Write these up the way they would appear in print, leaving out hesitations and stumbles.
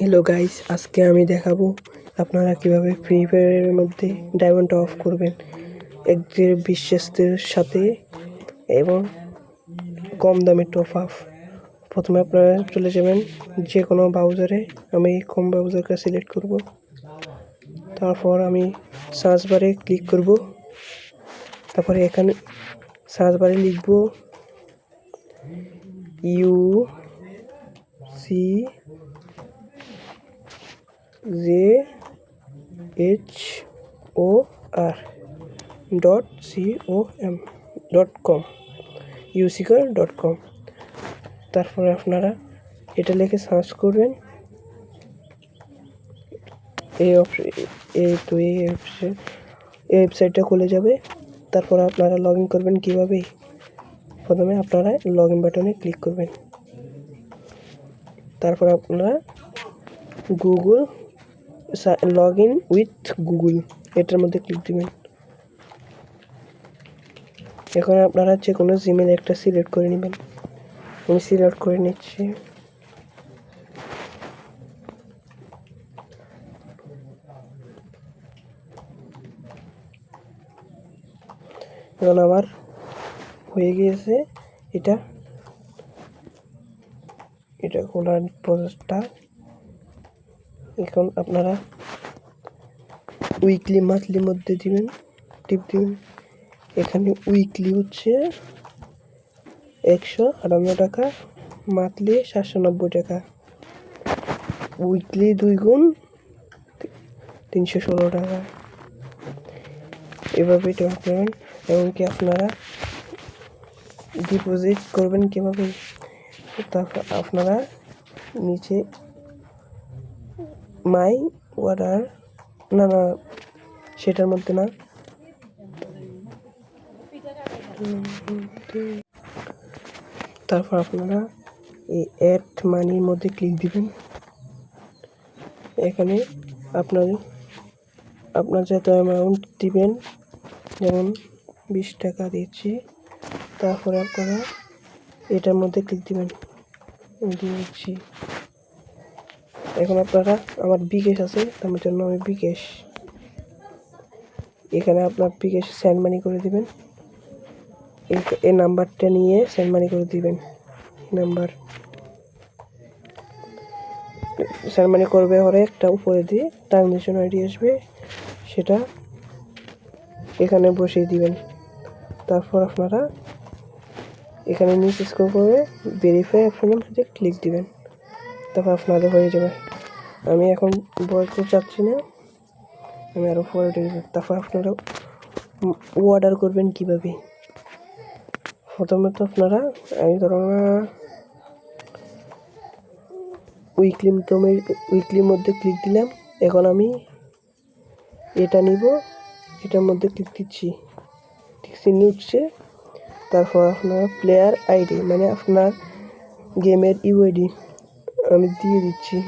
Hello guys, আজকে আমি দেখাবো আপনারা কিভাবে ফ্রি ফায়ারের মধ্যে ডায়মন্ড অফ করবেন একদের বিশ্বস্তের সাথে এবং কম দামে টপ আপ। প্রথমে আপনারা চলে যাবেন যে কোনো ব্রাউজারে। আমি কম ব্রাউজারকে সিলেক্ট করব, তারপর আমি সার্চ বারে ক্লিক করব। তারপরে এখানে সার্চ বারে লিখব ucjhor.com তারপরে আপনারা এটা লিখে সার্চ করবেন। এই ওয়েবসাইটটা খুলে যাবে। তারপর আপনারা লগ ইন করবেন কীভাবে? প্রথমে আপনারা লগ ইন বাটনে ক্লিক করবেন, তারপর আপনারা Google log in with Google এটার মধ্যে ক্লিক দিবেন। এখন আপনারা যে কোনো জিমেল একটা সিলেক্ট করে নেবেন। আমি সিলেক্ট করে নিচ্ছি। এখন আমার হয়ে গিয়েছে এটা খোলার প্রসেসটা। এখন আপনারা উইকলি মান্থলির মধ্যে টিপ দিবেন। এখানে উইকলি হচ্ছে 158 টাকা, মান্থলি 790 টাকা, উইকলি 2 গুণ 316 টাকা। এভাবে টপ করবেন। এমনকি আপনারা ডিপোজিট করবেন কীভাবে? তারপর আপনারা নিচে মাই অর্ডার না সেটার মধ্যে না, তারপর আপনারা এই অ্যাড মানির মধ্যে ক্লিক দিবেন। এখানে আপনার যত অ্যামাউন্ট দিবেন, যেমন 20 টাকা দিচ্ছি, তারপরে আপনারা এটার মধ্যে ক্লিক দিবেন, দিচ্ছি। এখন আপনারা আমার বিকাশ আছে, তার জন্য আমি বিকাশ, এখানে আপনার বিকাশ সেন্ড মানি করে দিবেন। এই নাম্বারটা নিয়ে সেন্ড মানি করে দিবেন। নাম্বার সেন্ড মানি করবে হলে একটা উপরে দিয়ে ট্রানজ্যাকশন আইডি আসবে, সেটা এখানে বসিয়ে দিবেন। তারপর আপনারা এখানে নিচে স্ক্রল করে ভেরিফাই অপশনের মধ্যে ক্লিক দিবেন। তারপর আপনাদের হয়ে যাবে। আমি এখন বলতে চাচ্ছি না, আমি আরও পরে দেখব। তারপর আপনারা অর্ডার করবেন কীভাবে? প্রথমে তো আপনারা উইকলির মধ্যে ক্লিক দিলাম। এখন আমি এটা নিব, এটার মধ্যে ক্লিক দিচ্ছি, উঠছে। তারপর আপনার প্লেয়ার আইডি মানে আপনার গেমের ইউআইডি আমি দিয়ে দিচ্ছি।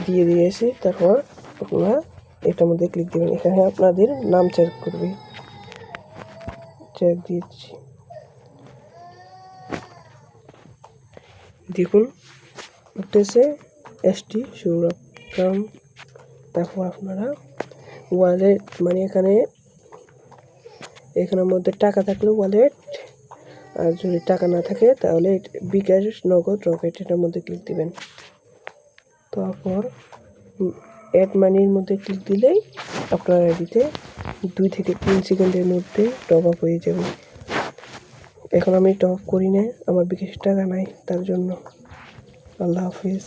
দিয়ে দিয়েছি। তারপর আপনারা এটার মধ্যে ক্লিক দেবেন। এখানে আপনাদের নাম চেক করবে, চেক দিচ্ছি। দেখুন উঠতেছে ST সৌরভ। তারপর আপনারা ওয়ালেট মানে এখানের মধ্যে টাকা থাকলে ওয়ালেট, আর যদি টাকা না থাকে তাহলে বিকাশ, নগদ, রকেট এটার মধ্যে ক্লিক দিবেন। তারপর অ্যাড মানির মধ্যে ক্লিক দিলেই আপনার আইডিতে 2 থেকে 3 সেকেন্ডের মধ্যে টপ আপ হয়ে যাবে। এখন আমি টপ করি না, আমার বিকাশ টাকা নাই, তার জন্য। আল্লাহ হাফিজ।